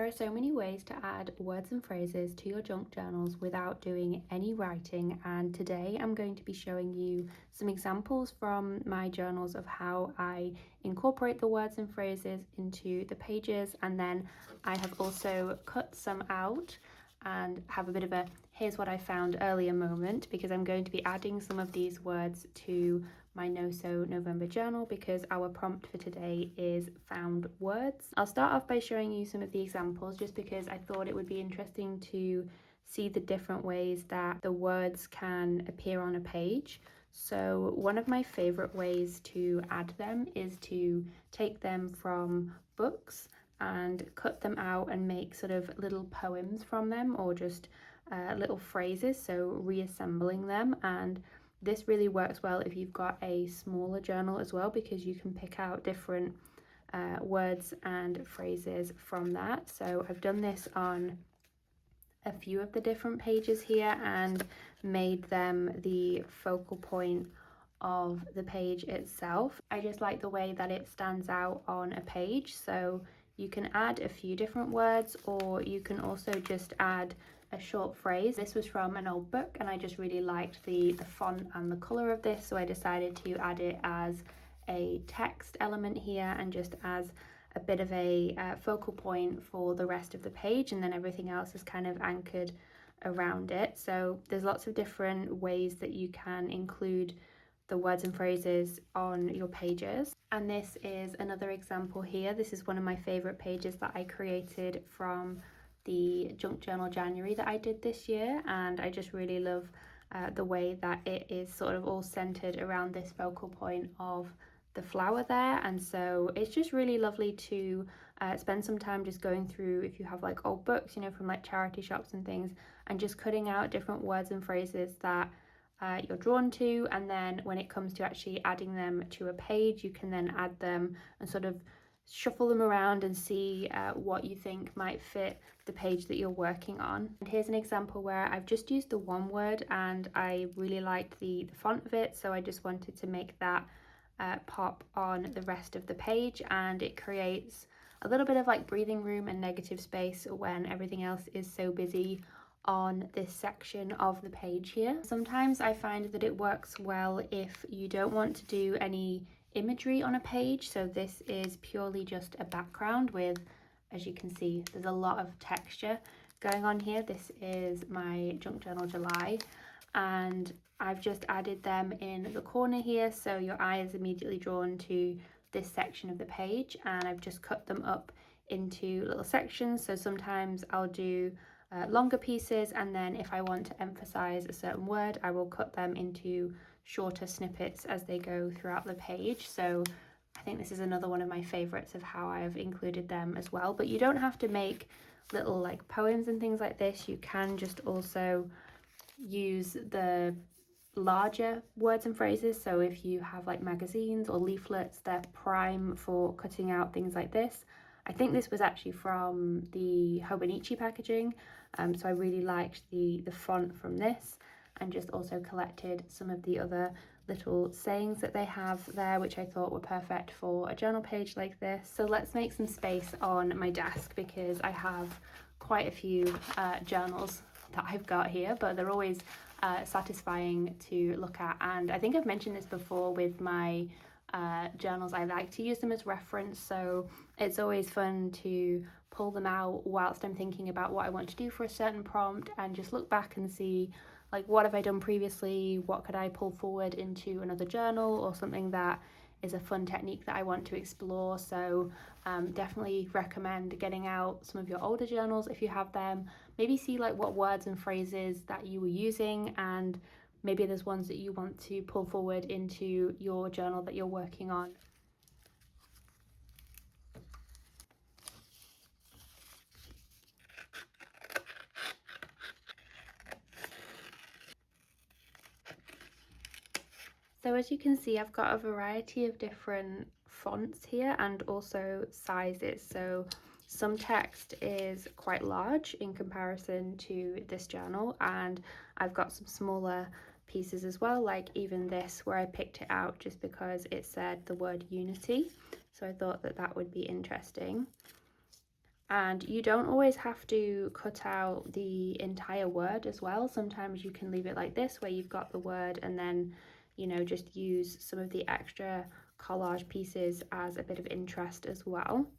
are so many ways to add words and phrases to your junk journals without doing any writing, and today I'm going to be showing you some examples from my journals of how I incorporate the words and phrases into the pages, and then I have also cut some out and have a bit of a here's what I found earlier moment, because I'm going to be adding some of these words to my No Sew November journal because our prompt for today is found words. I'll start off by showing you some of the examples just because I thought it would be interesting to see the different ways that the words can appear on a page. So one of my favorite ways to add them is to take them from books and cut them out and make sort of little poems from them, or just little phrases, so reassembling them. And this really works well if you've got a smaller journal as well, because you can pick out different words and phrases from that. So I've done this on a few of the different pages here and made them the focal point of the page itself. I just like the way that it stands out on a page. So you can add a few different words, or you can also just add a short phrase. This was from an old book and I just really liked the font and the colour of this, so I decided to add it as a text element here and just as a bit of a focal point for the rest of the page, and then everything else is kind of anchored around it. So there's lots of different ways that you can include the words and phrases on your pages. And this is another example here. This is one of my favourite pages that I created from the junk journal January that I did this year, and I just really love the way that it is sort of all centered around this focal point of the flower there. And so it's just really lovely to spend some time just going through, if you have like old books, you know, from like charity shops and things, and just cutting out different words and phrases that you're drawn to, and then when it comes to actually adding them to a page, you can then add them and sort of shuffle them around and see what you think might fit the page that you're working on. And here's an example where I've just used the one word and I really liked the font of it, so I just wanted to make that pop on the rest of the page, and it creates a little bit of like breathing room and negative space when everything else is so busy on this section of the page here. Sometimes I find that it works well if you don't want to do any imagery on a page, so this is purely just a background with, as you can see, there's a lot of texture going on here. This is my junk journal July, and I've just added them in the corner here, so your eye is immediately drawn to this section of the page, and I've just cut them up into little sections. So sometimes I'll do longer pieces, and then if I want to emphasize a certain word, I will cut them into shorter snippets as they go throughout the page. So I think this is another one of my favorites of how I've included them as well. But you don't have to make little like poems and things like this. You can just also use the larger words and phrases. So if you have like magazines or leaflets, they're prime for cutting out things like this. I think this was actually from the Hobonichi packaging, so I really liked the font from this, and just also collected some of the other little sayings that they have there, which I thought were perfect for a journal page like this. So let's make some space on my desk, because I have quite a few journals that I've got here, but they're always satisfying to look at. And I think I've mentioned this before with my journals, I like to use them as reference, so it's always fun to pull them out whilst I'm thinking about what I want to do for a certain prompt, and just look back and see like what have I done previously, what could I pull forward into another journal, or something that is a fun technique that I want to explore. So definitely recommend getting out some of your older journals if you have them, maybe see like what words and phrases that you were using, and maybe there's ones that you want to pull forward into your journal that you're working on. So as you can see, I've got a variety of different fonts here and also sizes. So some text is quite large in comparison to this journal, and I've got some smaller pieces as well, like even this where I picked it out just because it said the word unity. So I thought that that would be interesting. And you don't always have to cut out the entire word as well. Sometimes you can leave it like this, where you've got the word and then, you know, just use some of the extra collage pieces as a bit of interest as well.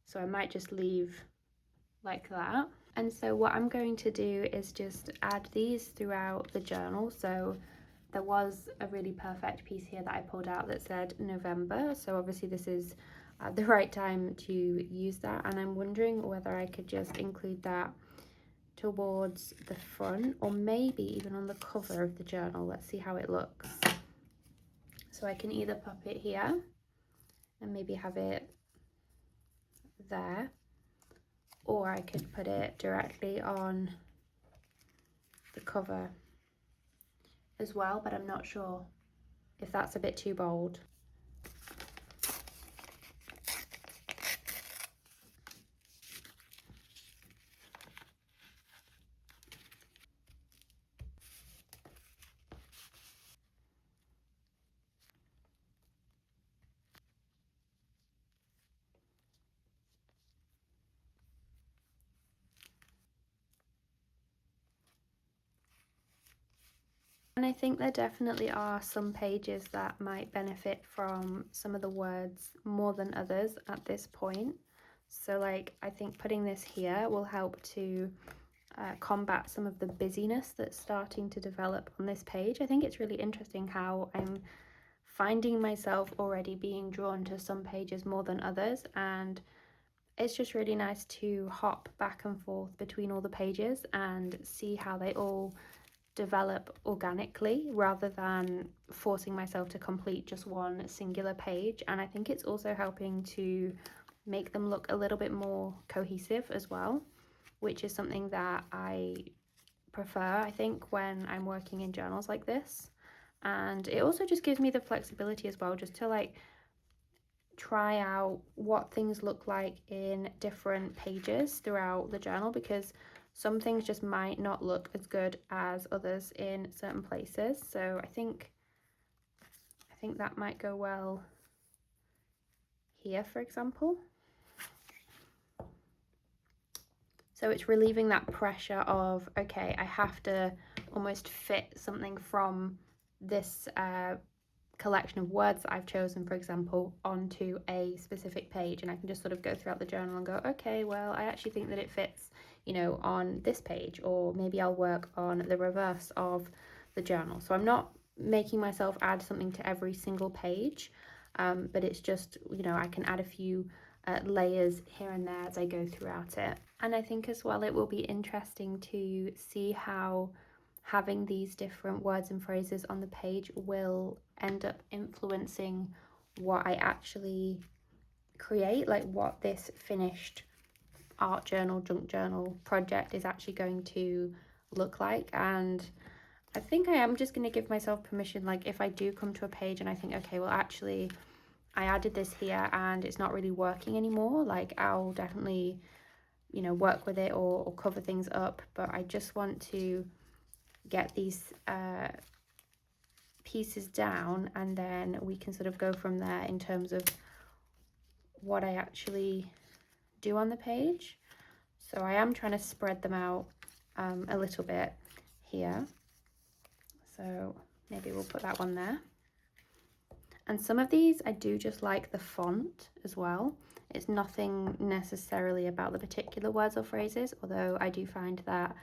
So I might just leave like that. And so what I'm going to do is just add these throughout the journal. So there was a really perfect piece here that I pulled out that said November. So obviously this is the right time to use that. And I'm wondering whether I could just include that towards the front or maybe even on the cover of the journal. Let's see how it looks. So I can either pop it here and maybe have it there, or I could put it directly on the cover as well, but I'm not sure if that's a bit too bold. And I think there definitely are some pages that might benefit from some of the words more than others at this point. So like, I think putting this here will help to combat some of the busyness that's starting to develop on this page. I think it's really interesting how I'm finding myself already being drawn to some pages more than others, and it's just really nice to hop back and forth between all the pages and see how they all develop organically rather than forcing myself to complete just one singular page. And I think it's also helping to make them look a little bit more cohesive as well, which is something that I prefer, I think, when I'm working in journals like this. And it also just gives me the flexibility as well, just to like try out what things look like in different pages throughout the journal, because some things just might not look as good as others in certain places. So I think that might go well here, for example. So it's relieving that pressure of, okay, I have to almost fit something from this collection of words that I've chosen, for example, onto a specific page, and I can just sort of go throughout the journal and go, okay, well, I actually think that it fits, you know, on this page, or maybe I'll work on the reverse of the journal. So I'm not making myself add something to every single page, but it's just, you know, I can add a few layers here and there as I go throughout it. And I think as well it will be interesting to see how having these different words and phrases on the page will end up influencing what I actually create, like what this finished art journal, junk journal project is actually going to look like. And I think I am just going to give myself permission, like if I do come to a page and I think, okay, well actually I added this here and it's not really working anymore, like I'll definitely, you know, work with it or cover things up, but I just want to get these pieces down and then we can sort of go from there in terms of what I actually do on the page. So I am trying to spread them out a little bit here. So maybe we'll put that one there. And some of these I do just like the font as well. It's nothing necessarily about the particular words or phrases, although I do find that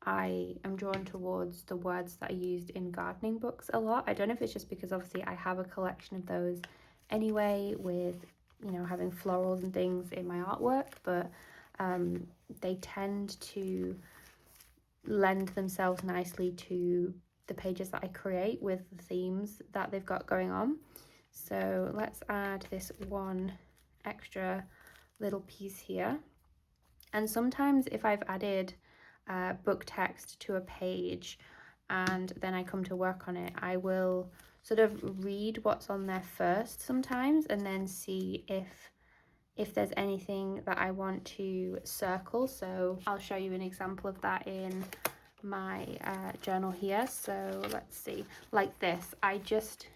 I am drawn towards the words that are used in gardening books a lot. I don't know if it's just because obviously I have a collection of those anyway, with, you know, having florals and things in my artwork, but they tend to lend themselves nicely to the pages that I create with the themes that they've got going on. So let's add this one extra little piece here. And sometimes if I've added book text to a page and then I come to work on it, I will sort of read what's on there first sometimes and then see if there's anything that I want to circle. So I'll show you an example of that in my journal here. So let's see, like this, I just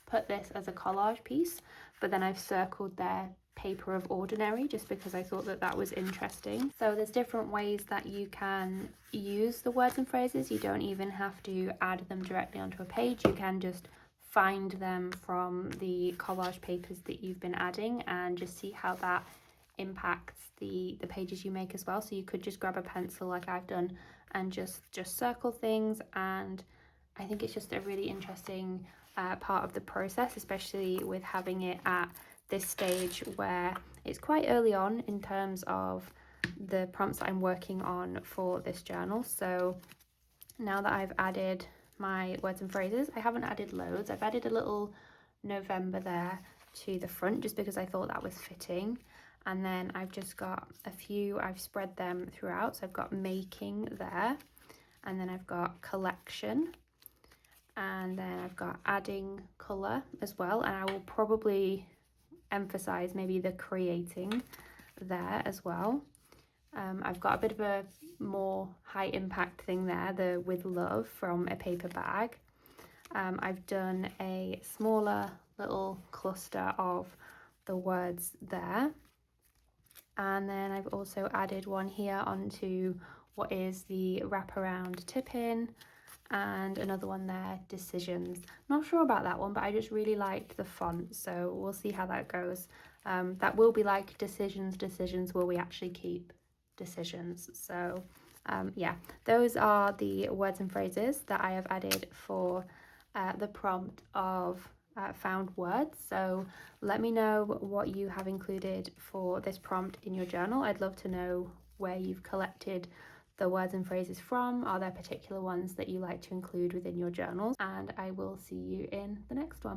put this as a collage piece, but then I've circled there paper of ordinary, just because I thought that that was interesting. So there's different ways that you can use the words and phrases. You don't even have to add them directly onto a page. You can just find them from the collage papers that you've been adding and just see how that impacts the pages you make as well. So you could just grab a pencil like I've done and just circle things, and I think it's just a really interesting part of the process, especially with having it at this stage where it's quite early on in terms of the prompts that I'm working on for this journal. So now that I've added my words and phrases, I haven't added loads. I've added a little November there to the front just because I thought that was fitting. And then I've just got a few, I've spread them throughout. So I've got making there, and then I've got collection, and then I've got adding colour as well. And I will probably emphasize maybe the creating there as well. I've got a bit of a more high impact thing there, the with love from a paper bag. I've done a smaller little cluster of the words there, and then I've also added one here onto what is the wraparound tip-in, and another one there, decisions. Not sure about that one, but I just really liked the font, so we'll see how that goes. That will be like decisions, will we actually keep decisions? So yeah, those are the words and phrases that I have added for the prompt of found words. So let me know what you have included for this prompt in your journal. I'd love to know where you've collected the words and phrases from. Are there particular ones that you like to include within your journals? And I will see you in the next one.